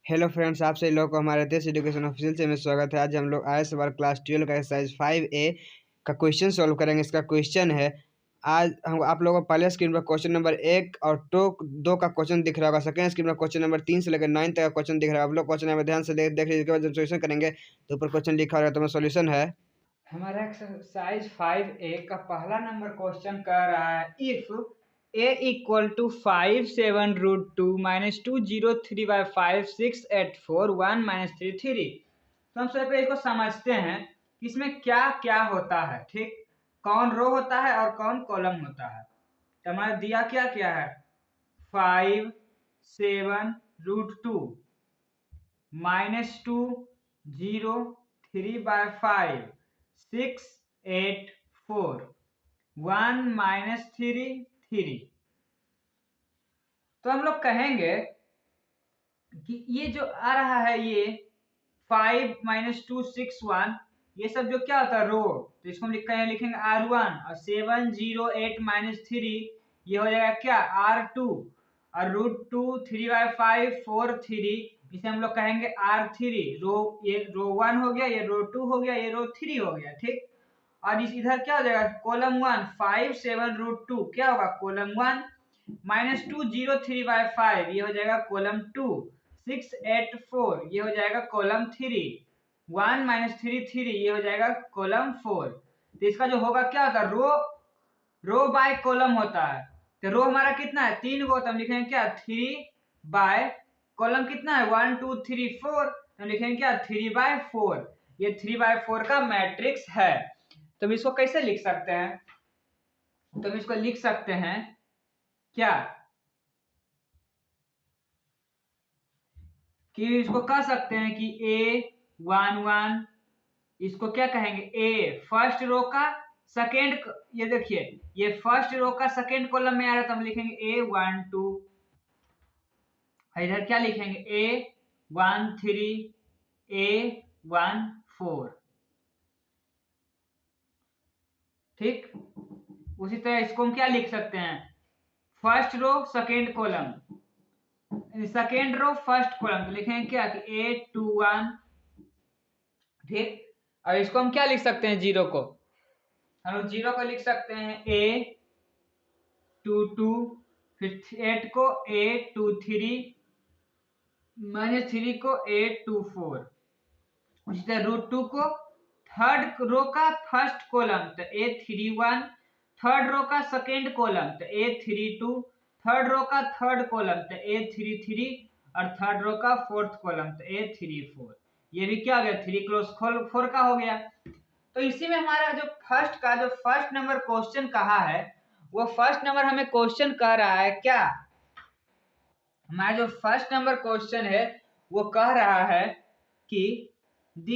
Hello friends, आप सभी लोगों को हमारे देश एजुकेशन ऑफिशियल से में स्वागत है। आज हम लोग आए सवाल क्लास 12 का एक्सरसाइज 5A का क्वेश्चन सॉल्व करेंगे। इसका क्वेश्चन है, आज हम आप लोगों को पहले स्क्रीन पर क्वेश्चन नंबर 1 और 2 का क्वेश्चन दिख रहा होगा। सेकंड स्क्रीन पर क्वेश्चन नंबर 3 से लेकर 9 तक का क्वेश्चन दिख रहा है। आप लोग क्वेश्चन नंबर ध्यान से देख लीजिए, उसके बाद जब सोल्यूशन करेंगे तो ऊपर क्वेश्चन लिखा होगा तो सोल्यूशन है। हमारा एक्सरसाइज 5A का पहला नंबर क्वेश्चन कर रहा है, इफ a इक्वल टू 5 7 √2 -203/5 6 8 4 1 -3 3। तो हम सबसे पहले इसको समझते हैं कि इसमें क्या क्या होता है। ठीक, कौन रो होता है और कौन कॉलम होता है। तो हमारा दिया क्या क्या है, 5 7 √2 -2 0 3/5 6 8 4 1 -3 3। तो हम लोग कहेंगे कि ये जो आ रहा है, ये 5 - 2 6 1, ये सब जो क्या होता है, रो। तो इसको हम लिखेंगे R1, और 7 0 8 - 3 ये हो जाएगा क्या, R2, और √2 3/5 4 3, इसे हम लोग कहेंगे R3। ये रो 1 हो गया, ये रो 2 हो गया, ये रो 3 हो गया। ठीक, और इस इधर क्या हो जाएगा, कॉलम 1 5 7 √2 क्या होगा, कॉलम 1 -2 0 3/5 ये हो जाएगा कॉलम 2 6 8 4 ये हो जाएगा कॉलम 3 1 -3 3 ये हो जाएगा कॉलम 4। तो इसका जो होगा क्या होता है, रो बाय कॉलम होता है। तो रो हमारा कितना है, 3 गो, तो हम लिखेंगे क्या, 3 बाय कॉलम कितना है, 1 2 3 4, तो हम लिखेंगे क्या, 3/4। ये 3/4 का मैट्रिक्स है। तो हम इसको कैसे लिख सकते हैं, तो हम इसको लिख सकते हैं क्या, कि इसको कह सकते हैं कि A11, इसको क्या कहेंगे, ए फर्स्ट रो का सेकेंड, ये देखिए ये फर्स्ट रो का सेकेंड कॉलम में आ रहा है, तो हम लिखेंगे A12। इधर क्या लिखेंगे, A13 A14। ठीक, उसी तरह इसको हम क्या लिख सकते हैं, first row second column, second row first column, तो लिखेंगे क्या कि A21। ठीक, और इसको हम क्या लिख सकते हैं, जीरो को, हम लोग जीरो को लिख सकते हैं A22, फिर 8 को A23, -3 को A24। उसी तरह √2 को थर्ड रो का फर्स्ट कॉलम, तो A31, थर्ड रो का सेकेंड कॉलम, तो A32, थर्ड रो का थर्ड कॉलम, तो A33, और थर्ड रो का फोर्थ कॉलम, तो A34। ये भी क्या हो गया, 3 क्रॉस 4 का हो गया। तो इसी में हमारा जो फर्स्ट नंबर क्वेश्चन कहा है, वो फर्स्ट नंबर हमें क्वेश्चन कह रहा है क्या, हमारा जो फर्स्ट नंबर क्वेश्चन है वो कह रहा है कि द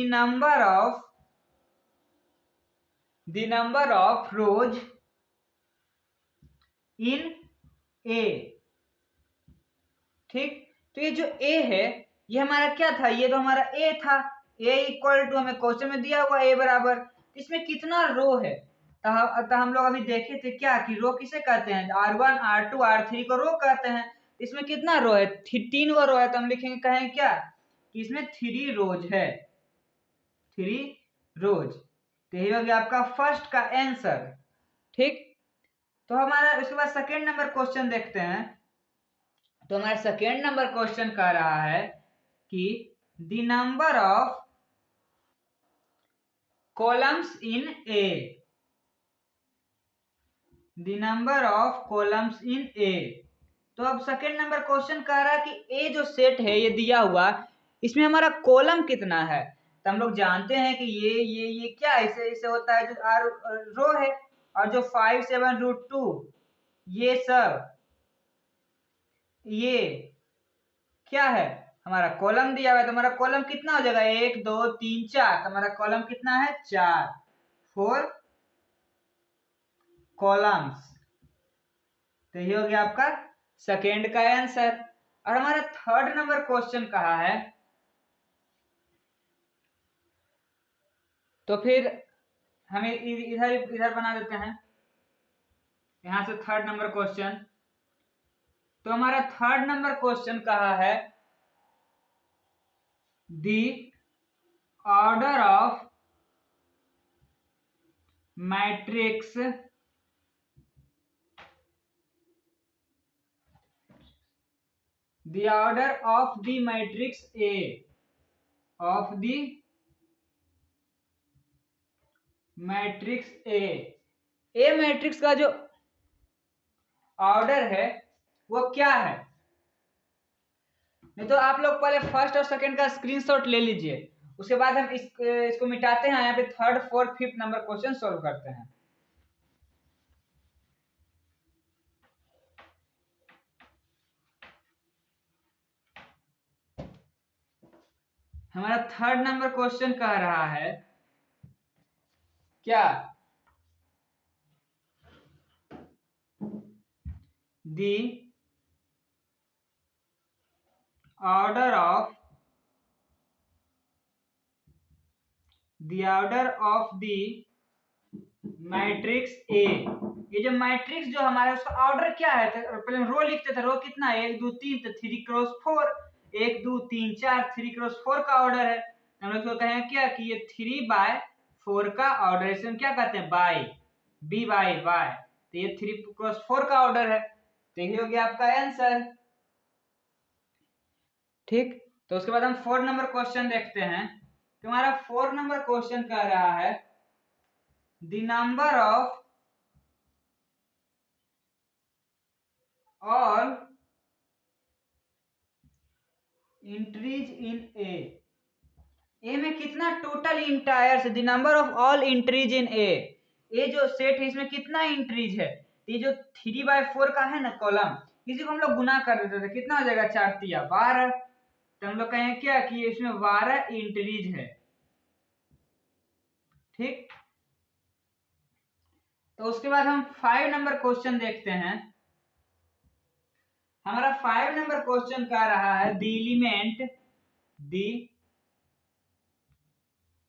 नंबर ऑफ रोज इन ए। ठीक, तो ये जो ए है, ये हमारा क्या था, ये तो हमारा ए था। ए इक्वल टू, हमें क्वेश्चन में दिया हुआ ए बराबर, इसमें कितना रो है, तो हम लोग अभी देखे थे क्या कि रो किसे कहते हैं, R1 R2 R3 को रो कहते हैं। इसमें कितना रो है, 3 गो रो है, तो हम लिखेंगे, कहें क्या कि इसमें 3 रोज है, 3 रोज। तो यही हो गया आपका फर्स्ट का आंसर। ठीक, तो हमारा उसके बाद सेकेंड नंबर क्वेश्चन देखते हैं। तो हमारा सेकेंड नंबर क्वेश्चन कह रहा है कि the number of columns in A, the number of columns in A. तो अब सेकेंड नंबर क्वेश्चन कह रहा है कि ए जो सेट है ये दिया हुआ, इसमें हमारा कॉलम कितना है। तो हम लोग जानते हैं कि ये क्या, इसे इसे होता है जो आर रो है, और जो 5 7 √2 ये सब, ये क्या है, हमारा कॉलम दिया हुआ है। तो हमारा कॉलम कितना हो जाएगा, 1 2 3 4, तो हमारा कॉलम कितना है, 4, 4 कॉलम्स। तो ये हो गया आपका सेकेंड का आंसर। और हमारा थर्ड नंबर क्वेश्चन कहा है, तो फिर हमें इधर इधर बना देते हैं, यहां से थर्ड नंबर क्वेश्चन। तो हमारा थर्ड नंबर क्वेश्चन कहा है the order of matrix the order of the matrix A of the matrix A matrix का जो ऑर्डर है वो क्या है। नहीं तो आप लोग पहले फर्स्ट और सेकंड का स्क्रीनशॉट ले लीजिए, उसके बाद हम इसको मिटाते हैं, यहाँ पे third fourth fifth number question solve करते हैं। हमारा थर्ड नंबर क्वेश्चन कह रहा है क्या, दी order of the matrix A. ये जो मैट्रिक्स जो हमारा उसका ऑर्डर क्या है, तो पहले रो लिखते थे, रो कितना है 1 2 3, तो 3 क्रॉस 4, 1 2 3 4, 3 क्रॉस 4 का ऑर्डर है। हम लोग को कहेंगे क्या कि ये 3/4 का ऑर्डर है, इसे हम क्या कहते हैं बाई, बी बाई वाई, तो ये 3 क्रॉस 4 का ऑर्डर है, तो यही हो गया आपका आंसर। ठीक, तो उसके बाद हम 4 नंबर क्वेश्चन देखते हैं। तो हमारा 4 नंबर क्वेश्चन कह रहा है the number of all entries in A में कितना total entries, the number of all entries in A जो सेट है इसमें कितना एंट्रीज है, ये जो 3/4 का है ना कॉलम, इसी को हम लोग गुना कर देते थे, कितना हो जाएगा 4 तिया 12, तो हम लोग कहेंगे क्या कि इसमें 12 एंट्रीज है। ठीक, तो उसके बाद हम 5 नंबर क्वेश्चन देखते हैं। हमारा 5 नंबर क्वेश्चन कह रहा है द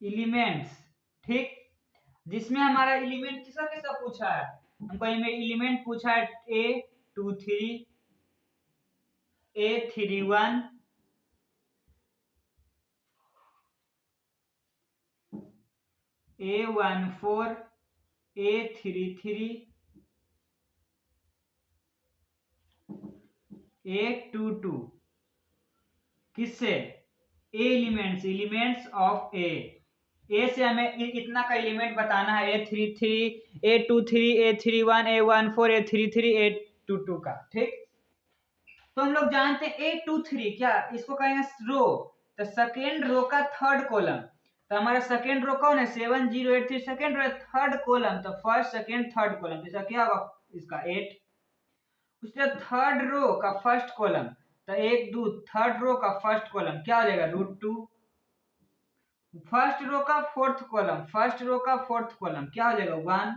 एलिमेंट्स। ठीक, जिसमें हमारा एलिमेंट किसका किसका पूछा है, हमको एलिमेंट पूछा है A23, A31, A14, A33, A22, किससे, एलिमेंट्स ऑफ ए से हमें इतना का एलिमेंट बताना है, A33, A23, A31, A14, A33, A22 का। ठीक, तो हम लोग जानते हैं A23 क्या, इसको कहेंगे रो, तो सेकेंड रो का थर्ड कॉलम, तो हमारा सेकेंड रो कौन है 7083, सेकेंड रो थर्ड कॉलम, तो फर्स्ट सेकेंड थर्ड कॉलम, तो इसका क्या होगा इसका 8। उसके थर्ड रो का फर्स्ट कॉलम, तो 1 2, थर्ड रो का फर्स्ट कॉलम क्या हो जाएगा √2, फर्स्ट रो का फोर्थ कॉलम, फर्स्ट रो का फोर्थ कॉलम क्या हो जाएगा 1,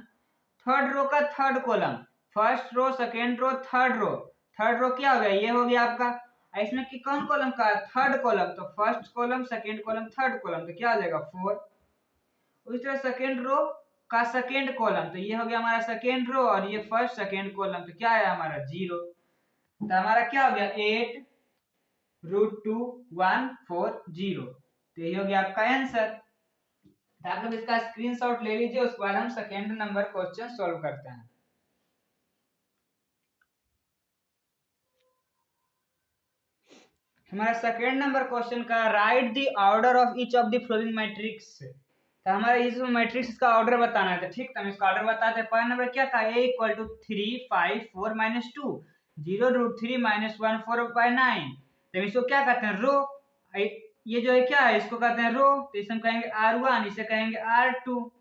थर्ड रो का third column, first row second row third row, third row क्या हो गया ये हो गया आपका, इसमें कि कौन कॉलम का थर्ड कॉलम, तो first column second column third column, तो क्या हो जाएगा 4। उस तरह सेकेंड रो का सेकेंड कॉलम, तो ये हो गया हमारा सेकेंड रो, और ये फर्स्ट सेकेंड कॉलम, तो क्या है हमारा 0, तो हमारा क्या हो गया 8 √2 1 4 0, तो ये हो गया आपका आंसर। तो आप लोग इसका स्क्रीनशॉट ले लीजिए, उसके बाद हम सेकेंड नंबर क्वेश्चन सॉल्व करते हैं। हमारा सेकेंड नंबर क्वेश्चन का right the order of each of the following matrix, तो हमारा इस मैट्रिक्स का ऑर्डर बताना है, तो ठीक, तो हम इसका ऑर्डर बताते हैं। पहला नंबर क्या था A = 3 5 4 -2 0 √3 -1 4/9, तो इसको क्या कहते हैं रो, ये जो है क्या है इसको कहते हैं रो, तो इसे हम कहेंगे R1, इसे कहेंगे R2,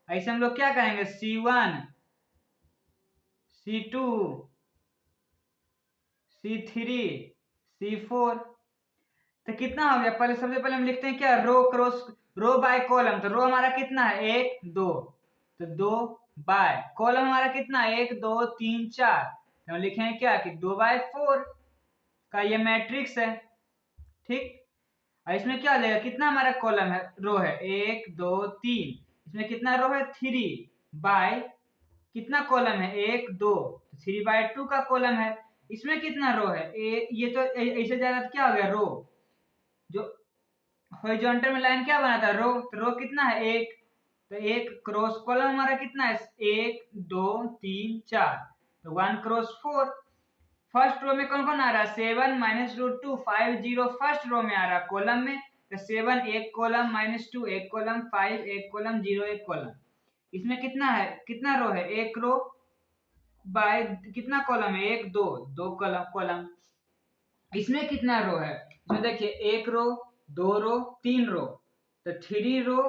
ऐसे हम लोग क्या कहेंगे C1 C2 C3 C4, तो कितना हो गया, पहले सबसे पहले हम लिखते हैं क्या रो क्रॉस रो बाय कॉलम, तो रो हमारा कितना है 1 2, तो 2 बाय कॉलम हमारा कितना है 1 2 3 4, तो हम लिखेंगे क्या कि 2/4 का ये मैट्रिक्स है। ठीक, और इसमें क्या आ जाएगा, कितना हमारा कॉलम है रो है 1 2 3, इसमें कितना रो है 3 बाय कितना कॉलम है 1 2, 3/2 का कॉलम है, इसमें कितना रो है ये तो ऐसे जाएगा तो क्या हो गया रो, जो हॉरिजॉन्टल में लाइन क्या बना था, रो, तो रो कितना है, एक, तो एक क्रॉस कॉलम हमारा कितना है, 1 2 3 4, तो 1 क्रॉस 4। फर्स्ट रो में कौन कौन आ रहा है, 7 - √2 5 0 फर्स्ट रो में आ रहा है कॉलम में, तो 7 एक कॉलम, -2 एक कॉलम, 5 एक कॉलम, 0 एक कॉलम। इसमें कितना है, कितना रो है, एक रो बाय कितना कॉलम है, एक दो, दो कॉलम कॉलम। इसमें कितना रो है, इसमें देखिए एक रो, दो रो, तीन रो, तो 3 रो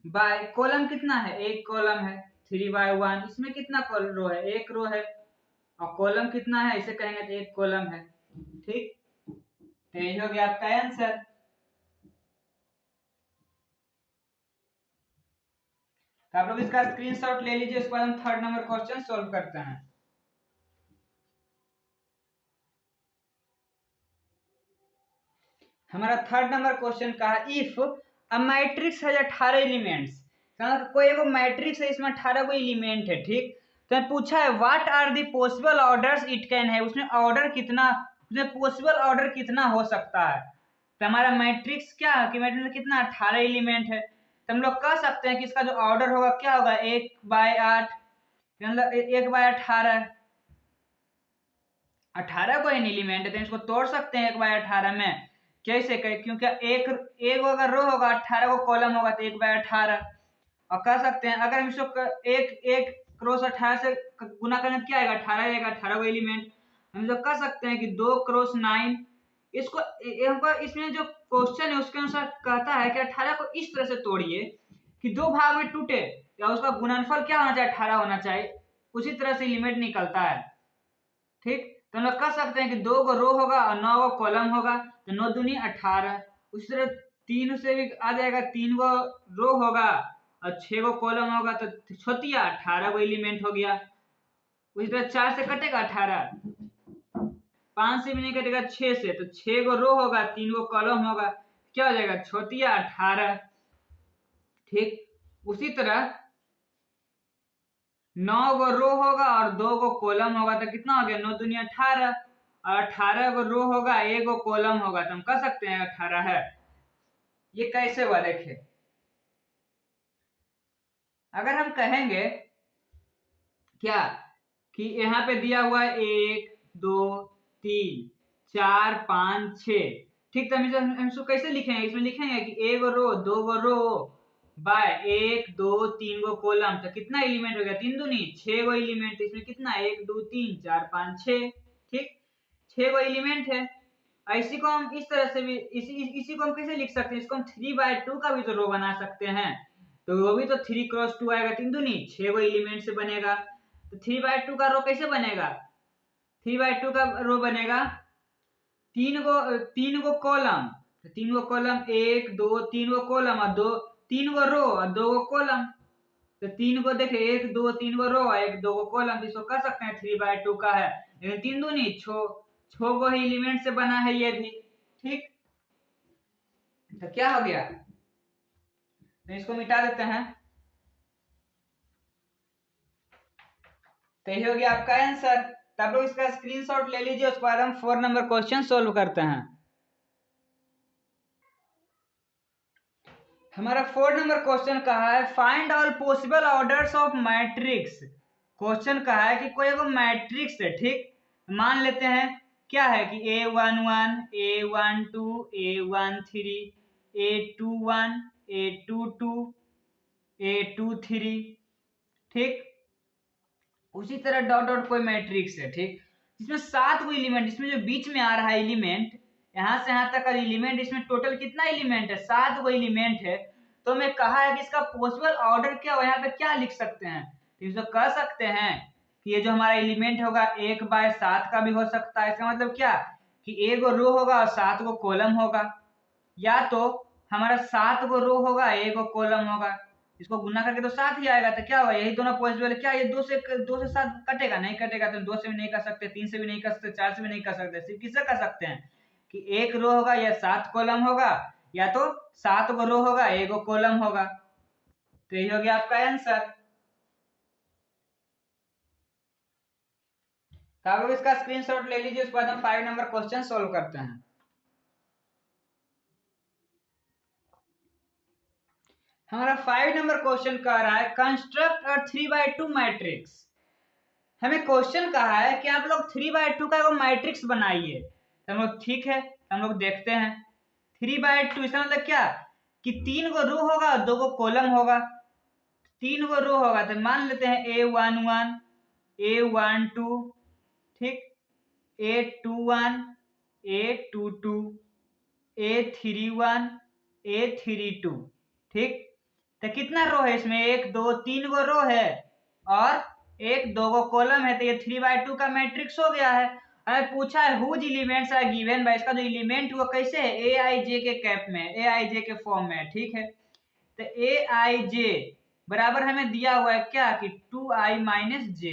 बाय कॉलम कितना है, एक कॉलम है, 3/1। इसमें कितना रो है, एक रो है, और कॉलम कितना है, इसे कहेंगे तो एक कॉलम है। ठीक, तो ये हो गया आपका आंसर। तो आप लोग इसका स्क्रीनशॉट ले लीजिए, उसके बाद हम थर्ड नंबर क्वेश्चन सॉल्व करते हैं। हमारा थर्ड नंबर क्वेश्चन का है, इफ अ मैट्रिक्स है 18 एलिमेंट्स, कोई एगो मैट्रिक्स है, इसमें 18 को एलिमेंट है, ठीक। तो पूछा है what are the possible orders it can है, उसमें ऑर्डर कितना, उसमें पॉसिबल ऑर्डर कितना हो सकता है। तो हमारा मैट्रिक्स क्या है कि मैट्रिक्स कितना 18 एलिमेंट है, तो हम लोग कह सकते हैं कि इसका जो ऑर्डर होगा क्या होगा, 1/8, मतलब 1/18, 18 को एलिमेंट है, तो इसको तोड़ सकते हैं 1/18 में। कैसे कहें, क्योंकि एक एक अगर रो होगा, 18 को कॉलम होगा, तो 1/18। और कह सकते हैं अगर हम इसको एक एक क्रॉस 18 से गुना करें क्या आएगा, 18 आएगा, 18 को एलिमेंट। हम लोग कह सकते हैं कि 2 क्रॉस 9, इसको हमको इसमें जो क्वेश्चन है उसके अनुसार कहता है कि 18 को इस तरह से तोड़िए कि दो भाग में टूटे, या उसका गुणनफल क्या होना चाहिए, 18 होना चाहिए, उसी तरह से एलिमेंट निकलता है। ठीक, तो हम लोग कह सकते हैं कि 2 गो रो होगा और 9 गो कॉलम होगा, तो 9 दूनी 18। उसी तरह 3 से भी आ जाएगा, 3 गो रो होगा और 6 गो कॉलम होगा, तो छोटिया 18 गो एलिमेंट हो गया। उसी तरह 4 से कटेगा 18, 5 से भी नहीं कटेगा, 6 से, तो 6 गो रो होगा, 3 गो कॉलम होगा, क्या हो जाएगा, छोटिया 18। ठीक, उसी तरह 9 गो रो होगा और 2 गो कॉलम होगा, तो कितना हो गया, 9 दूनी 18, और 18 गो रो होगा, 1 गो कॉलम होगा, तो हम कह सकते हैं 18 है। ये कैसे हुआ देखिए, अगर हम कहेंगे क्या कि यहाँ पे दिया हुआ है 1 2 3 4 5 6, ठीक, तो हम इसको कैसे लिखेंगे, इसमें लिखेंगे कि 1 गो रो, 2 गो रो बाय 1 2 3 गो कॉलम, तो कितना एलिमेंट हो गया, 3 दूनी 6 गो एलिमेंट, इसमें कितना 1 2 3 4 5 6, ठीक, 6 गो एलिमेंट है। इसी को हम इस तरह से भी इसी को हम कैसे लिख सकते हैं, इसको हम 3/2 का भी तो रो बना सकते हैं, तो वो भी तो 3 क्रॉस 2 आएगा, 3 दूनी 6 गो एलिमेंट से बनेगा। तो 3/2 का रो कैसे बनेगा, 3/2 का रो बनेगा, 3 गो कॉलम, तो 3 गो कॉलम, 1 2 3 गो कॉलम, और 3 गो रो और 2 गो कॉलम, तो 3 गो देखे 1 2 3 गो रो और 1 2 गो कॉलम, इसको कह सकते हैं 3/2 का है, लेकिन 3 दूनी 6 गो एलिमेंट से बना है ये भी। ठीक, तो क्या हो गया, तो इसको मिटा देते हैं, तो ये हो गया आपका आंसर। तब लोग इसका स्क्रीनशॉट ले लीजिए, उसके बाद हम 4 नंबर क्वेश्चन सोल्व करते हैं। हमारा 4 नंबर क्वेश्चन कहा है find all possible orders of matrix. Question कहा है कि कोई एगो मैट्रिक्स है, ठीक, मान लेते हैं क्या है कि A11 A12 A13 A21 A22 A23, ठीक, उसी तरह डॉट डॉट कोई मैट्रिक्स है, ठीक, इसमें 7 को एलिमेंट, इसमें जो बीच में आ रहा है एलिमेंट, यहां से यहां तक का एलिमेंट, इसमें टोटल कितना एलिमेंट है, 7 को एलिमेंट है। तो मैं कहा है कि इसका पॉसिबल ऑर्डर क्या हो, यहाँ पे क्या लिख सकते हैं, तो इसको कह सकते हैं कि ये जो हमारा एलिमेंट होगा 1/7 का भी हो सकता है। इसका मतलब क्या कि 1 गो रो होगा और 7 गो कॉलम होगा, या तो हमारा 7 गो रो होगा 1 गो कॉलम होगा, इसको गुना करके तो 7 ही आएगा, तो क्या होगा, यही दोनों पॉसिबल है, क्या ये 2 से 7 कटेगा, नहीं कटेगा, तो 2 से भी नहीं कर सकते, 3 से भी नहीं कर सकते, 4 से भी नहीं कर सकते, सिर्फ किससे कर सकते हैं कि 1 रो होगा या 7 कॉलम होगा, या तो 7 गो रो होगा 1 गो कॉलम होगा। तो यही हो गया आपका आंसर। तो आप लोग इसका स्क्रीनशॉट ले लीजिए, उसके बाद हम 5 नंबर क्वेश्चन सोल्व करते हैं। हमारा 5 नंबर क्वेश्चन कह रहा है कंस्ट्रक्ट अ 3/2 मैट्रिक्स। हमें क्वेश्चन कहा है कि आप लोग 3/2 का एक मैट्रिक्स बनाइए। तो हम लोग ठीक है, हम लोग देखते हैं 3/2 इसका मतलब क्या कि 3 गो रो होगा, 2 गो कॉलम होगा। 3 गो रो होगा तो मान लेते हैं A11 A12, ठीक, A21 A22 A31 A32, ठीक। तो कितना रो है इसमें, 1 2 3 गो रो है और 1 2 गो कॉलम है। तो ये 3/2 का मैट्रिक्स हो गया है। हमें पूछा है whose elements are given by, इसका जो एलिमेंट वो कैसे है, ए आई जे के कैप में, ए आई जे के फॉर्म में है, ठीक है। तो ए आई जे बराबर हमें दिया हुआ है क्या कि 2i माइनस जे।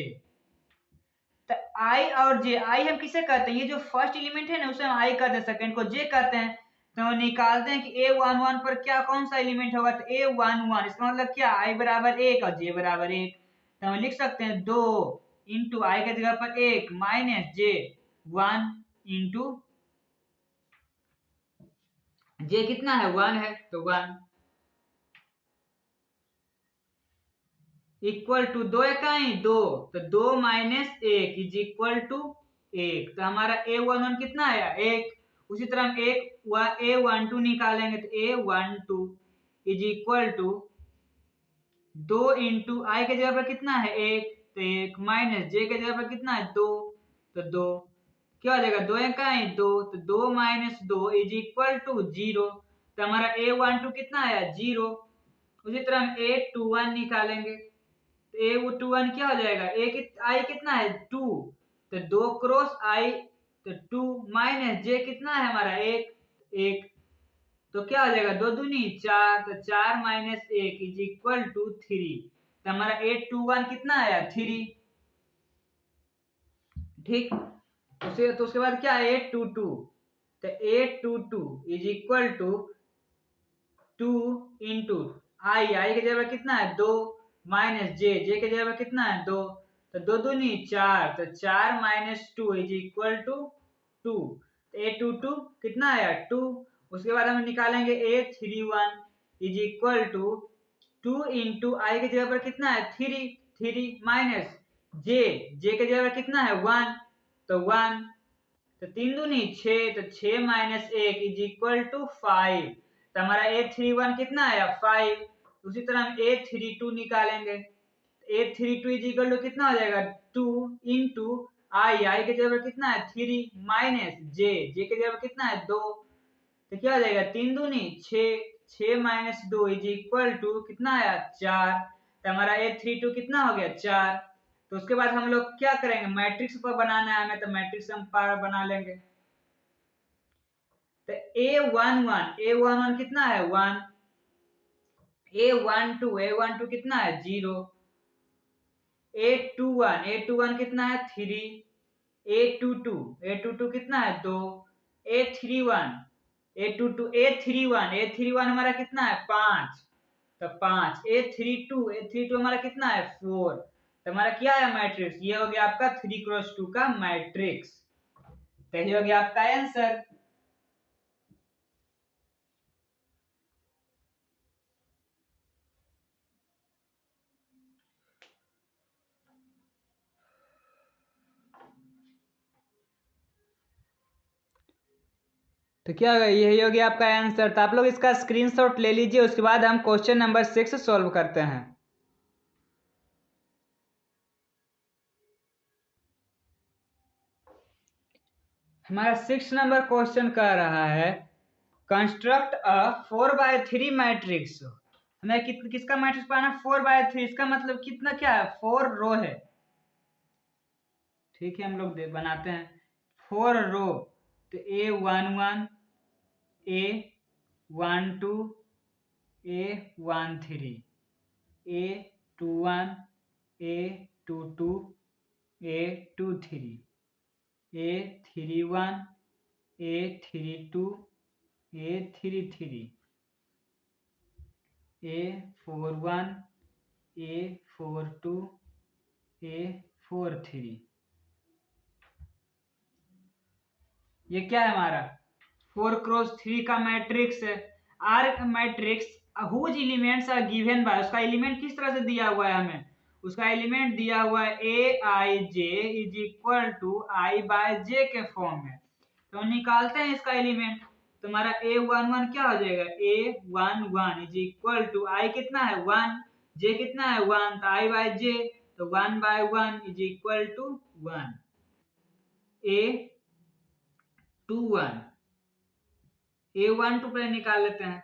तो आई और जे, आई हम किसे कहते हैं, ये जो फर्स्ट एलिमेंट है ना उसे हम आई कहते हैं, सेकंड को जे कहते हैं। तो निकालते हैं कि A11 पर क्या कौन सा एलिमेंट होगा, तो A11 इसका मतलब क्या, आई बराबर 1 और जे बराबर 1। तो हम लिख सकते हैं 2 इंटू आई के जगह पर 1 माइनस जे 1 इंटू जे कितना है 1 है तो 1 इक्वल टू 2 इकाई 2, तो 2 माइनस 1 इज इक्वल टू 1। तो हमारा A11 कितना आया 1। उसी तरह हम एक A12 निकालेंगे तो A12 is equal to 2 into i के जगह पर कितना है 1 तो 1 माइनस जे के जगह पर कितना है 2 तो 2, क्या हो जाएगा 2 इकाई 2, तो 2 माइनस 2 इज इक्वल टू 0। तो हमारा A12 कितना आया 0। उसी तरह हम A21 निकालेंगे तो A21 क्या हो जाएगा, आई कितना है 2, तो 2 क्रॉस आई तो 2 माइनस जे कितना है हमारा 1 1, तो क्या हो जाएगा 2 दूनी 4, तो 4 माइनस 1 इज इक्वल टू 3। तो हमारा A21 कितना आया 3, ठीक। उसे तो उसके बाद क्या है A22, तो A22 is equal to 2 into i के जगह कितना है 2 माइनस जे के जगह कितना है 2, तो 2 दूनी 4, तो 4 माइनस 2 इज इक्वल टू 2। तो A22 कितना आया 2। उसके बाद हम निकालेंगे A31 is equal to 2 into i के जगह पर कितना है 3 माइनस जे के जगह कितना है 1 तो 1, तो 3 दूनी 6, तो 6 माइनस 1 इज इक्वल टू 5। तो हमारा A31 कितना आया 5। उसी तरह हम A32 निकालेंगे, A32 इज इक्वल टू कितना हो जाएगा 2 इंटू आई के जगह कितना है 3 माइनस जे के जगह कितना है 2, तो क्या हो जाएगा 3 दूनी 6, 6 माइनस 2 इज इक्वल टू कितना आया 4। तो हमारा A32 कितना हो गया 4। तो उसके बाद हम लोग क्या करेंगे, मैट्रिक्स पर बनाना है हमें, तो मैट्रिक्स हम पार बना लेंगे। तो A11 कितना है 1, A12 कितना है 0, A21 कितना है 3, A22 कितना है 2, A31 हमारा कितना है 5, तो 5, A32 हमारा कितना है 4। तो हमारा क्या है मैट्रिक्स, ये हो गया आपका 3x2 का मैट्रिक्स। तो ये हो गया आपका आंसर। तो क्या होगा, यही हो गया आपका आंसर। तो आप लोग इसका स्क्रीनशॉट ले लीजिए, उसके बाद हम क्वेश्चन नंबर 6 सॉल्व करते हैं। हमारा 6 नंबर क्वेश्चन कह रहा है कंस्ट्रक्ट अ 4/3 मैट्रिक्स। हमें किसका मैट्रिक्स पाना 4/3, इसका मतलब कितना क्या है 4 रो है, ठीक है। हम लोग बनाते हैं 4 रो, तो A11 A12 A13 A21 A22 A23 A31 A32 A33 A41 A42 A43। ये क्या है हमारा 4x3 का मैट्रिक्स है। Are matrix whose elements are given by, उसका एलिमेंट किस तरह से दिया हुआ है हमें, उसका एलिमेंट दिया हुआ है A i j is equal to i by j के फॉर्म में। तो निकालते हैं इसका एलिमेंट, तुम्हारा ए वन वन क्या हो जाएगा, A one one is equal to i कितना है 1, जे कितना है 1, तो आई बाय जे, तो 1 बाय 1 इज इक्वल टू 1, ए 2 1, ए 1 2 पहले निकाल लेते हैं,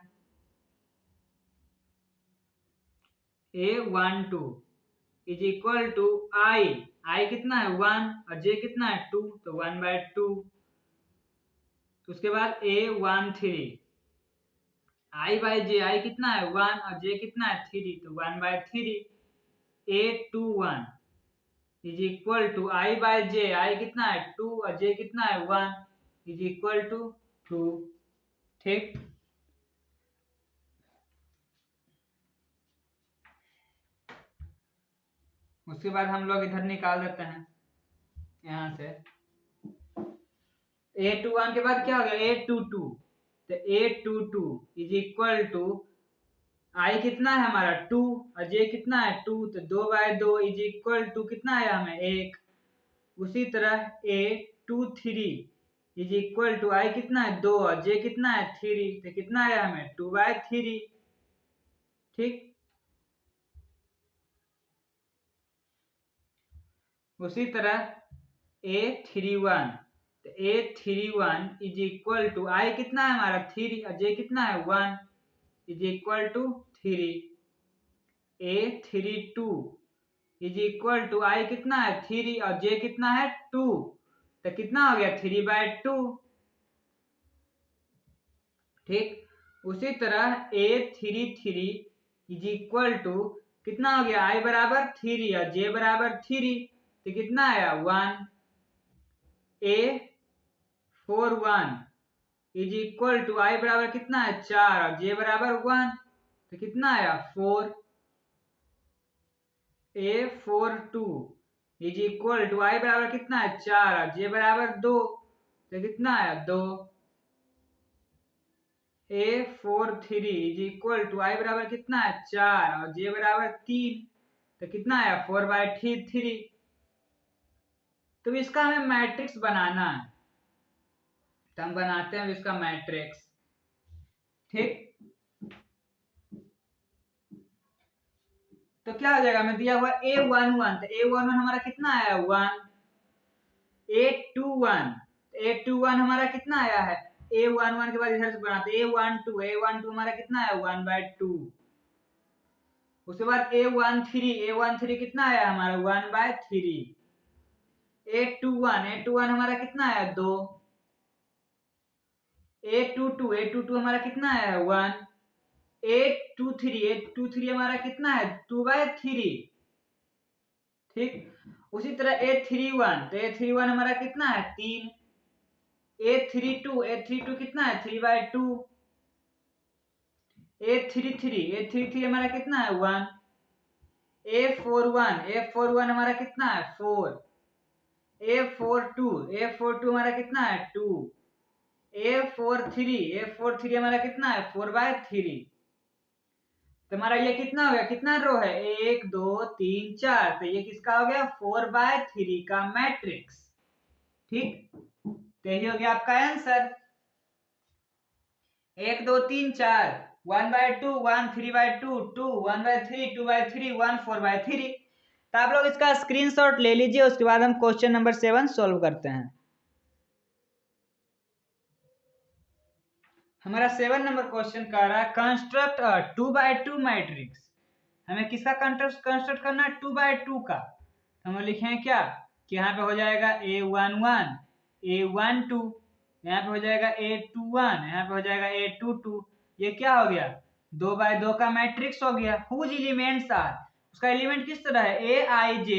ए 1 2 इज इक्वल टू आई कितना है 1 और जे कितना है 2, तो 1 बाय 2, उसके बाद ए 1 3, आई बाय जे, आई कितना है 1 और जे कितना है 3, तो 1 by 3, A 2 1 is equal to i by j, i कितना है 2 और जे कितना है 1 इज इक्वल टू 2। ठीक, उसके बाद हम लोग इधर निकाल देते हैं यहां से, ए टू वन के बाद क्या हो गया ए टू टू, तो A two two is equal to i कितना है हमारा 2 और जे कितना है 2, तो 2 बाय 2 इज इक्वल टू कितना आया हमें 1। उसी तरह ए 2 3 इज इक्वल टू आई कितना है 2 और जे कितना है 3, तो कितना आया हमें 2 बाय 3। ठीक, उसी तरह ए 3 1, तो A 3 1 is equal to i कितना है हमारा 3 और जे कितना है 1 is equal to 3, A 3 2 is equal to i कितना है 3 और जे कितना है 2, तो कितना हो गया 3 बाय 2। ठीक, उसी तरह ए 3 3 इज इक्वल टू कितना हो गया आई बराबर 3 और जे बराबर 3, तो कितना आया 1, ए 4 1 इज इक्वल टू आई बराबर कितना है 4 और जे बराबर 1, तो कितना आया 4, ए 4 2 इज इक्वल टू आई बराबर कितना है 4 और जे बराबर 2, तो कितना आया 2, ए 4 3 इज इक्वल टू आई बराबर कितना है 4 और जे बराबर 3, तो कितना आया 4 बाय 3। तो इसका हमें मैट्रिक्स बनाना है, तो हम बनाते हैं इसका मैट्रिक्स। ठीक, तो क्या हो जाएगा, हमें दिया हुआ ए 1 1, तो ए 1 1 हमारा कितना आया 1, ए 2 1, ए 2 1 हमारा कितना आया है, ए 1 1 के बाद इधर से बनाते ए 1 2, ए 1 2 हमारा कितना है 1 बाय 2। उसके बाद ए 1 3, ए 1 3 कितना आया हमारा 1 बाय 3, ए 2 1, ए 2 1 हमारा कितना आया 2, ए 2 2, ए 2 2 हमारा कितना आया 1, ए 2 3, ए 2 3 हमारा कितना है 2 बाय 3। ठीक, उसी तरह ए 3 1, तो ए 3 1 हमारा कितना है 3, ए 3 2, ए 3 2 कितना है 3 बाय 2, ए 3 3, ए 3 3 हमारा कितना है 1, ए 4 1, ए 4 1 हमारा कितना है 4, ए 4 2, ए 4 2 हमारा कितना है 2, ए 4 3, ए 4 3 हमारा कितना है 4 बाय 3। तो हमारा ये कितना हो गया, कितना रो है 1 2 3 4, तो ये किसका हो गया 4 बाय 3 का मैट्रिक्स। ठीक, तो यही हो गया आपका answer, 1 2 3 4, 1 by 2 1, 3 by 2 2, 1 by 3 2 by 3 1, 4 by 3। तो आप लोग इसका स्क्रीनशॉट ले लीजिए, उसके बाद हम क्वेश्चन नंबर 7 सॉल्व करते हैं। हमारा 7 नंबर क्वेश्चन कह रहा है कंस्ट्रक्ट अ 2 बाय 2 मैट्रिक्स। हमें किसका कंस्ट्रक्ट करना है 2 बाय 2 का। तो हम लिखें क्या कि यहाँ पे हो जाएगा a1 1, a1 2, यहाँ पे हो जाएगा a2 1, यहाँ पे हो जाएगा a2 2। ये क्या हो गया 2 बाय 2 का मैट्रिक्स हो गया। हुज एलिमेंट्स आर, उसका एलिमेंट किस तरह है aij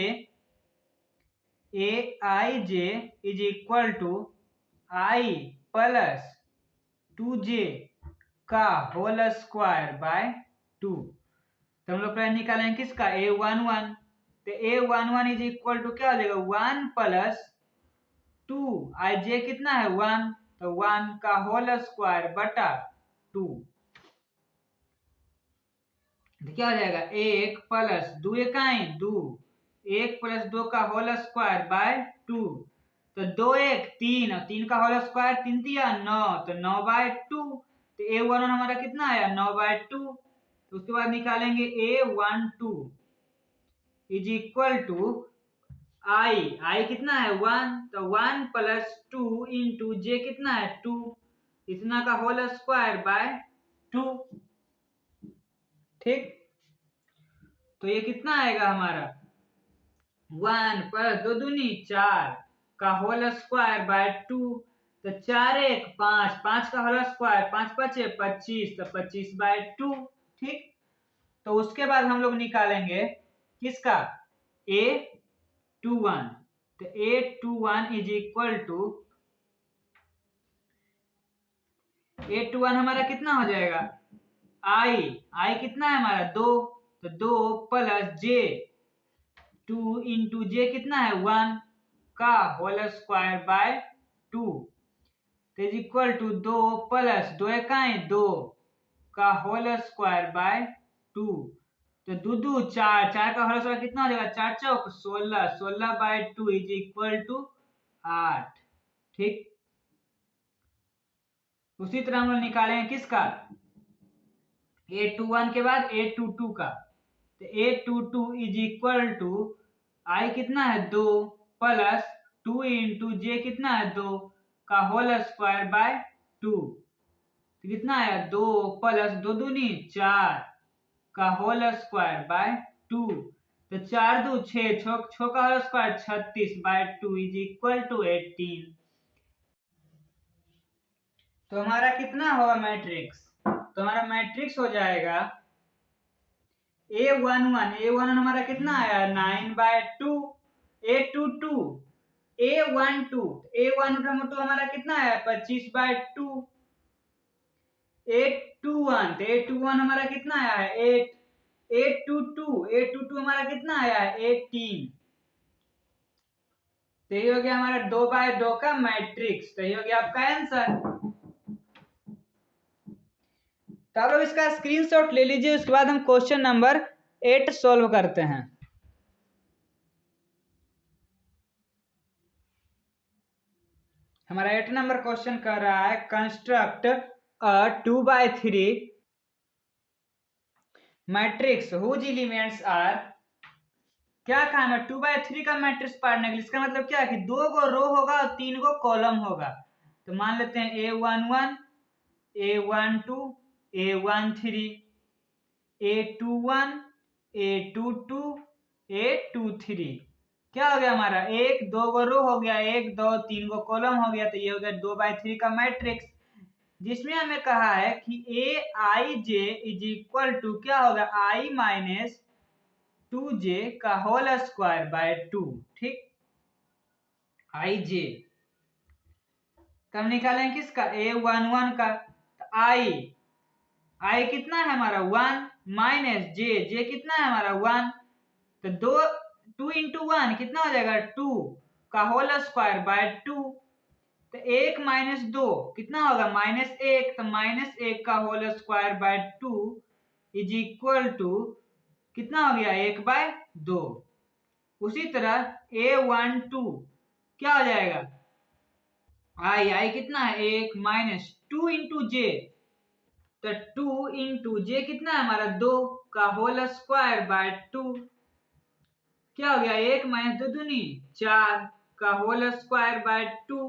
is equal to i plus 2j का होल स्क्वायर बाय 2। तो हम लोग पहले निकालेंगे किसका a1 1, तो a1 1 इज इक्वल टू क्या हो जाएगा 1 प्लस 2, आई जे कितना है 1, तो 1 का होल स्क्वायर बटा 2। तो क्या हो जाएगा, एक प्लस दो इकाई दो, एक प्लस दो का होल स्क्वायर बाय टू, तो दो एक तीन और तीन का होल स्क्वायर तीन दिया नौ, तो 9/2। तो A11 हमारा कितना आया 9/2। तो उसके बाद निकालेंगे A12 is equal to i कितना है 1, तो 1 प्लस 2 इंटू जे कितना है 2, इतना का होल स्क्वायर बाय 2। ठीक, तो ये कितना आएगा हमारा 1 प्लस दो दूनी 4 का होल स्क्वायर बाय 2, तो 4 एक 5, 5 का होल स्क्वायर 5 पचे 25, तो 25/2। ठीक, तो उसके बाद हम लोग निकालेंगे किसका A21। तो A21 is equal to A21 हमारा कितना हो जाएगा आई कितना है हमारा 2, तो 2 प्लस जे 2 इंटू जे कितना है 1 का whole square by 2 is equal to 2 plus दो इकाई दो का होल स्क्वायर बाय 2, तो दो दो चार, चार का होल स्क्वायर कितना हो जाएगा 4 चौक 16, 16/2 इज इक्वल टू 8। ठीक, उसी तरह हम लोग निकालेंगे किसका A21 के बाद A22 का। तो A22 is equal to i कितना है 2 प्लस 2 इंटू जे कितना है 2 का होल स्क्वायर बाय 2, तो कितना आया 2 प्लस दो दूनी 4 का होल स्क्वायर बाय 2, तो 4 दो 6, 6 का whole square 36/2 is equal to 18। तो हमारा कितना होगा मैट्रिक्स, तो हमारा मैट्रिक्स हो जाएगा A11 हमारा कितना आया 9/2, A22 A12 हमारा कितना आया 25/2, A21 हमारा कितना आया है 8, A22 हमारा कितना आया है 18। तो ये हो गया हमारा 2/2 का मैट्रिक्स, तो ये हो गया आपका आंसर। तो आप लोग इसका स्क्रीनशॉट ले लीजिए, उसके बाद हम क्वेश्चन नंबर 8 सॉल्व करते हैं। हमारा 8 नंबर क्वेश्चन कर रहा है construct a 2/3 matrix whose elements are. क्या काम है 2/3 का मैट्रिक्स पढ़ने के लिए, इसका मतलब क्या है कि 2 गो रो होगा और 3 गो कॉलम होगा। तो मान लेते हैं A11 A12 A13 A21 A22 A23। क्या हो गया हमारा एक दो गो रो हो गया, एक दो तीन गो कॉलम हो गया, तो ये हो गया 2/3 का मैट्रिक्स, जिसमें हमें कहा है कि Aij इज इक्वल टू क्या होगा I माइनस 2j का होल स्क्वायर बाय 2। ठीक, Ij तब निकालेंगे किसका A11 का, तो I कितना है हमारा 1 माइनस जे कितना है हमारा 1, तो 2 इंटू 1 कितना हो जाएगा 2 का होल स्क्वायर बाय 2, तो 1 माइनस 2 कितना होगा -1, तो -1 का whole square by 2 is equal to कितना हो गया 1/2। उसी तरह A12 क्या हो जाएगा आई कितना है 1 माइनस 2 इंटू जे, तो 2 इंटू जे कितना है हमारा 2 का होल स्क्वायर बाय 2, क्या हो गया 1 माइनस 2 दूनी 4 का होल स्क्वायर बाय 2,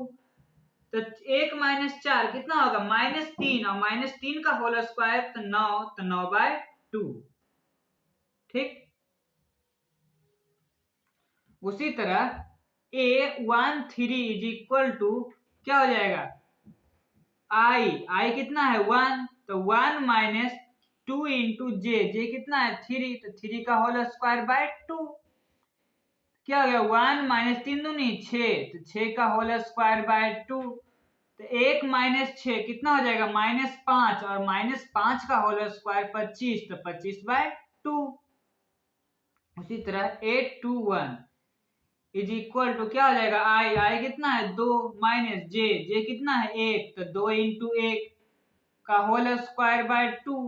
तो 1 माइनस 4 कितना होगा -3 और -3 का होल स्क्वायर तो 9, तो 9/2। ठीक, उसी तरह A13 इज इक्वल टू क्या हो जाएगा आई कितना है 1, तो 1 माइनस 2 इंटू जे कितना है 3, तो 3 का होल स्क्वायर बाय 2, क्या हो गया 1 माइनस 3 दूनी 6, तो 6 का होल स्क्वायर बाय 2, तो 1 माइनस 6 कितना हो जाएगा -5 और -5 का होल स्क्वायर 25, तो 25/2। उसी तरह A21 इज इक्वल टू क्या हो जाएगा आई कितना है 2 माइनस जे कितना है 1, तो 2 इंटू 1 का होल स्क्वायर बाय 2,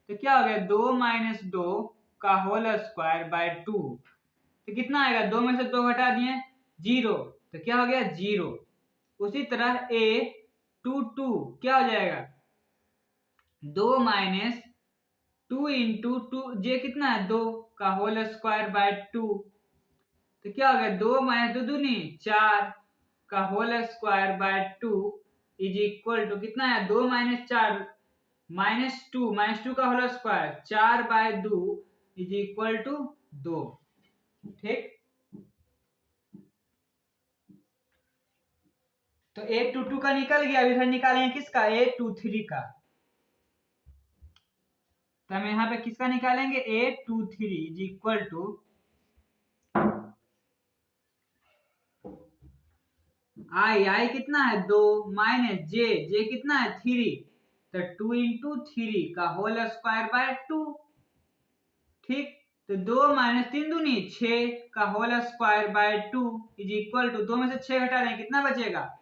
तो क्या हो गया 2 माइनस 2 का होल स्क्वायर बाय 2, तो कितना आएगा 2 में से 2 घटा दिए 0, तो क्या हो गया 0। उसी तरह a 2 क्या हो जाएगा 2 माइनस 2 इंटू 2 जे कितना है 2 का होल स्क्वायर बाय 2, तो क्या हो गया 2 माइनस 2 दूनी 4 का whole square by 2 is equal to कितना है 2 माइनस 4 माइनस टू का whole square 4 by 2 is equal to 2। ठीक, तो a22 का निकल गया। अब इधर निकालेंगे किसका a23 का, तो हम यहाँ पे किसका निकालेंगे a23 is equal to i कितना है 2 माइनस जे कितना है 3, तो 2 इंटू 3 का होल स्क्वायर बाय 2। ठीक, तो 2 माइनस 3 दूनी 6 का whole square by 2 is equal to 2 में से 6 घटा दें कितना बचेगा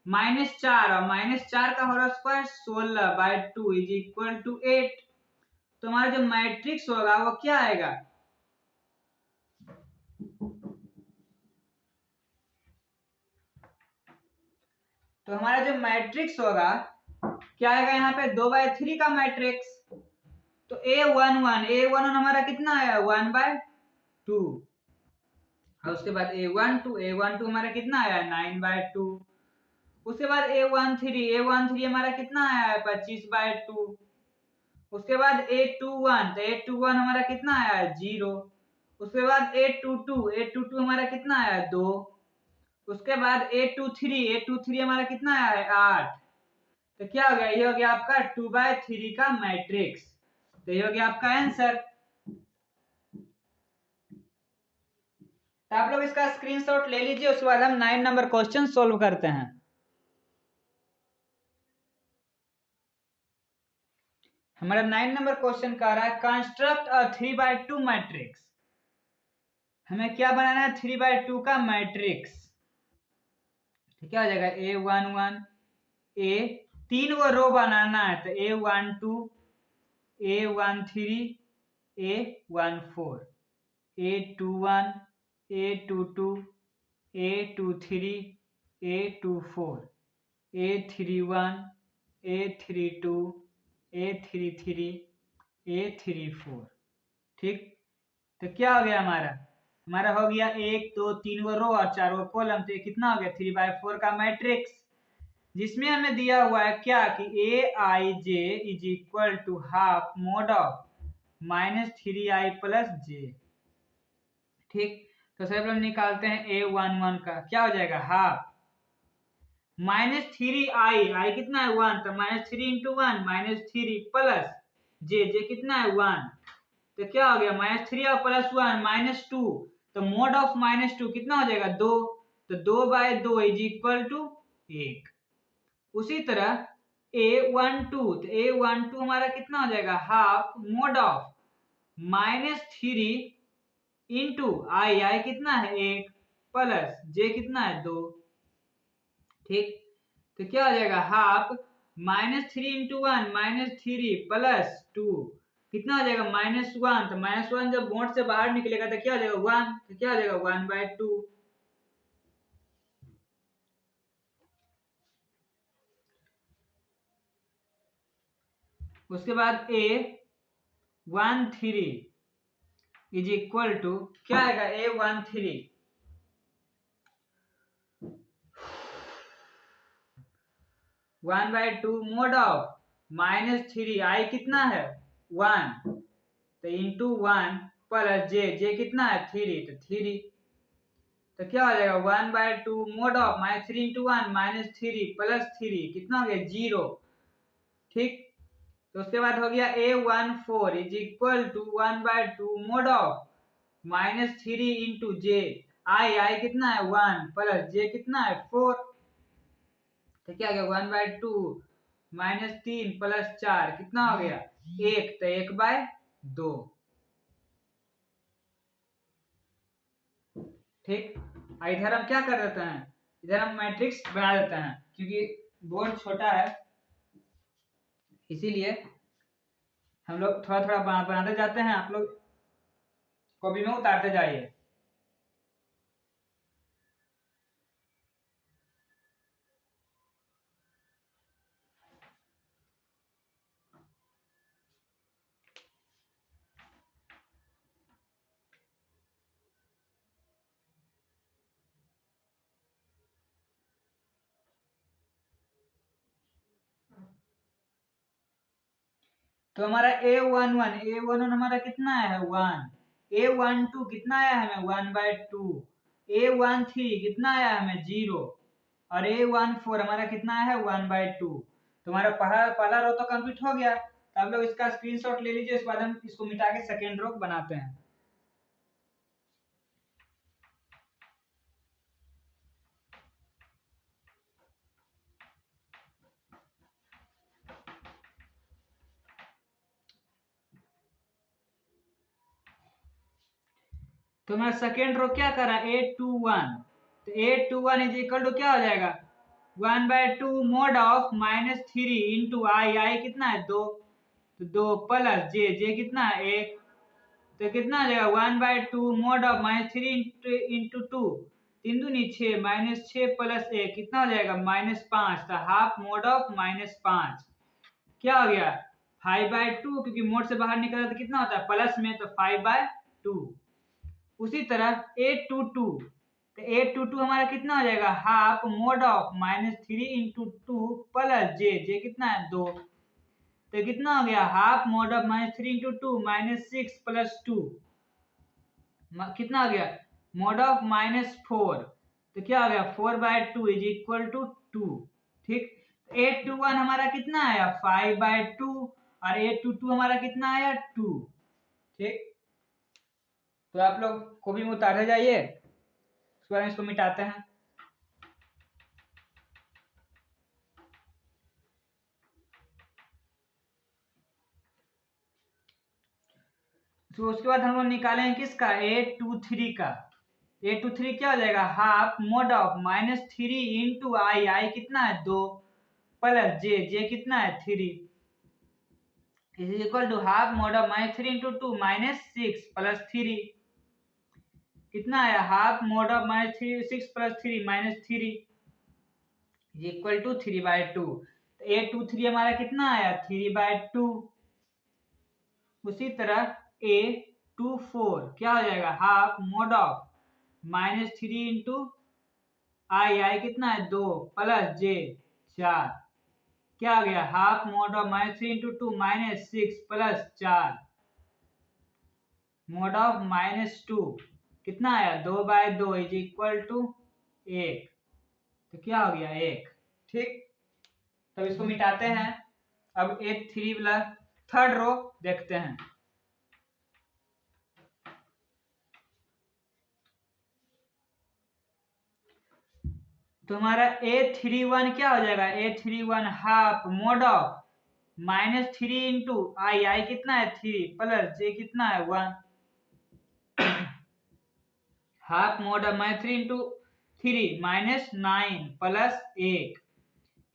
-4, और -4 का whole square 16 by 2 is equal to 8। तो हमारा जो मैट्रिक्स होगा वो क्या आएगा, तो हमारा जो मैट्रिक्स होगा क्या आएगा यहाँ पे 2/3 का मैट्रिक्स। तो A11 हमारा कितना आया 1/2, और उसके बाद A12 हमारा कितना आया 9/2, उसके बाद A13 हमारा कितना आया है 25/2, उसके बाद A21 तो A21 हमारा कितना आया है 0, उसके बाद A22 हमारा कितना आया है 2, उसके बाद A23 हमारा कितना आया है 8। तो क्या हो गया, ये हो गया आपका 2/3 का मैट्रिक्स, तो ये हो गया आपका आंसर। तो आप लोग इसका स्क्रीनशॉट ले लीजिए, उसके बाद हम 9 नंबर क्वेश्चन सोल्व करते हैं। हमारा 9 नंबर क्वेश्चन कह रहा है कंस्ट्रक्ट अ 3/2 मैट्रिक्स। हमें क्या बनाना है 3/2 का मैट्रिक्स, तो क्या हो जाएगा A11 A 3 वो रो बनाना है, तो A12 A13 A14 A21 A22 A23 A24 A31 A32 A33 A34। ठीक, तो क्या हो गया हमारा हो गया 1 2 3 वो रो और 4 वो कॉलम, तो ये कितना हो गया 3/4 का मैट्रिक्स, जिसमें हमें दिया हुआ है क्या कि Aij is equal to half mod of -3i plus j. ठीक, तो सब लोग निकालते हैं A11 का, क्या हो जाएगा हाफ -3i कितना है 1, तो -3 इंटू 1 -3 प्लस जे कितना है 1, तो क्या हो गया -3 और +1 -2, तो मोड ऑफ -2 कितना हो जाएगा 2, तो 2/2 इज इक्वल टू 1। उसी तरह A12 तो A12 हमारा कितना हो जाएगा half mod of -3 into i कितना है 1 प्लस जे कितना है 2। ठीक, तो क्या हो जाएगा हाफ -3 इंटू 1 -3 प्लस 2 कितना हो जाएगा -1, तो -1 जब बोर्ड से बाहर निकलेगा तो क्या हो जाएगा 1, तो क्या हो जाएगा 1/2। उसके बाद A13 इज इक्वल टू क्या आएगा A13 1/2 मोड ऑफ -3 आई कितना है 1, तो इंटू 1 प्लस जे कितना है 3, तो 3, तो क्या हो जाएगा 1/2 मोड ऑफ -3 इंटू 1 -3 प्लस 3 कितना हो गया 0। ठीक, तो उसके बाद हो गया A14 is equal to 1/2 mod of -3 into j i कितना है 1 प्लस जे कितना है 4, तो क्या हो गया 1/2 -3 प्लस 4 कितना हो गया 1, तो 1/2। ठीक, इधर हम क्या कर देते हैं, इधर हम मैट्रिक्स बना देते हैं क्योंकि बोर्ड छोटा है इसीलिए हम लोग थोड़ा थोड़ा बनाते जाते हैं, आप लोग कॉपी में उतारते जाइए। तो हमारा A11 हमारा कितना है 1, A12 कितना आया हमें 1/2, A13 कितना आया हमें 0 और A14 हमारा कितना है 1/2। तो हमारा पहला रो तो कंप्लीट हो गया। तो आप लोग इसका स्क्रीनशॉट ले लीजिए, उसके बाद हम इसको मिटा के सेकेंड रो बनाते हैं। तो हमारा सेकेंड रो क्या करा A21, तो A21 इज इक्वल टू क्या हो जाएगा 1/2 mod ऑफ -3 इंटू आई कितना है 2, तो 2 प्लस जे कितना है 1, तो कितना आ जाएगा 1/2 mod ऑफ -3 इंटू 2, 3 दूनी 6 -6 प्लस 1 कितना हो जाएगा -5, तो हाफ mod ऑफ -5 क्या हो गया 5/2, क्योंकि मोड से बाहर निकला तो कितना होता है प्लस में, तो 5/2। उसी तरह A22, तो A22 हमारा कितना हो जाएगा half mod of -3 into 2 plus j कितना है 2, तो कितना हो गया half mod of -3 into 2 -6 plus 2 कितना आ गया मोड ऑफ -4, तो क्या आ गया 4/2 इज इक्वल टू 2। ठीक, A21 हमारा कितना आया 5/2 और A22 हमारा कितना आया 2। ठीक, तो आप लोग कॉपी में उतारे जाइए, उसके बाद इसको मिटाते हैं। तो उसके बाद हम लोग निकालेंगे किसका A23 का। A23 क्या हो जाएगा half mod of -3 into i कितना है 2 प्लस जे कितना है 3 is equal to half mod of -3 into 2 -6 plus 3 कितना आया half mod of -6 plus 3 -3 is equal to 3/2। तो A23 हमारा कितना आया 3/2। उसी तरह A24 क्या हो जाएगा half mod of -3 into i कितना है 2 प्लस जे 4 क्या आ गया half mod of -3 into 2 -6 plus 4 mode of -2 कितना आया 2/2 इज इक्वल टू 1, तो क्या हो गया 1। ठीक, तो इसको मिटाते हैं। अब A3 वाला थर्ड रो देखते हैं। तो हमारा A31 क्या हो जाएगा A31 half mod of -3 into i कितना है 3 प्लस जे कितना है 1 half mod of -3 into 3 -9 plus 8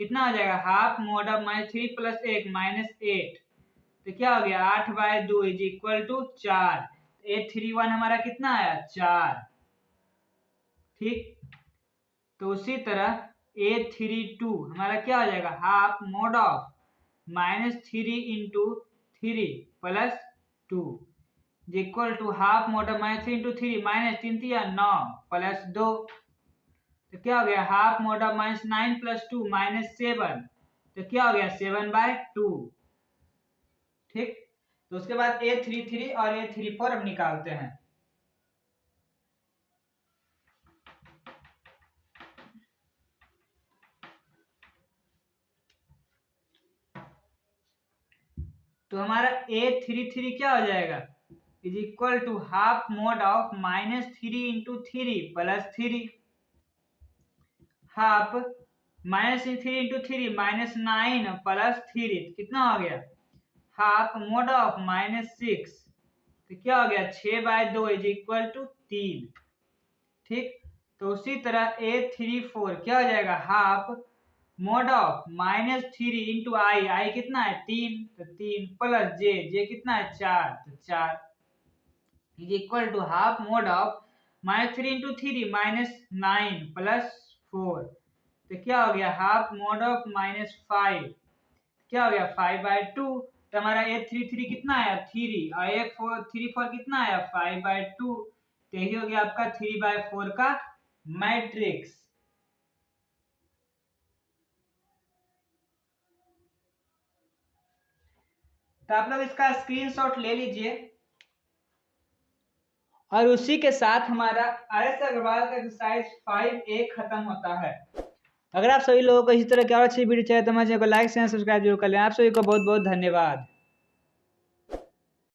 कितना हो जाएगा हाफ मोड ऑफ -3 प्लस 1 -8, तो क्या हो गया 8/2 इज इक्वल टू 4। A31 हमारा कितना आया 4। ठीक, तो उसी तरह A32 हमारा क्या हो जाएगा half mod of -3 into 3 plus 2 equal to half mod of -3 into 3 -3 9 plus 2, तो क्या हो गया हाफ मोड ऑफ -9 प्लस 2 -7, तो क्या हो गया 7/2। ठीक, तो उसके बाद A33 और A34 अब निकालते हैं। तो हमारा A33 क्या हो जाएगा is equal to half mod of -3 into 3 plus 3 half -3 into 3 -9 plus 3 कितना हो गया हाफ मोड ऑफ -6, तो क्या हो गया 6/2 इज इक्वल टू 3। ठीक, तो उसी तरह A34 क्या हो जाएगा हाफ मॉड ऑफ -3 इंटू आई, आई कितना है 3, तो 3 प्लस जे, जे कितना है 4, तो 4 is equal to half mod of -3 into 3 -9 plus 4, तो क्या हो गया हाफ मॉड ऑफ -5, क्या हो गया 5/2, तो हमारा ये 3 कितना आया 3 और एक 4 कितना आया 5/2, तो यही हो गया आपका 3/4 का मैट्रिक्स। तो आप लोग इसका स्क्रीनशॉट ले लीजिए और उसी के साथ हमारा RS अग्रवाल का एक्सरसाइज 5A खत्म होता है। अगर आप सभी लोगों को इसी तरह की और अच्छी वीडियो चाहिए तो हमारे चैनल को लाइक शेयर सब्सक्राइब जरूर कर लें। आप सभी को बहुत बहुत धन्यवाद।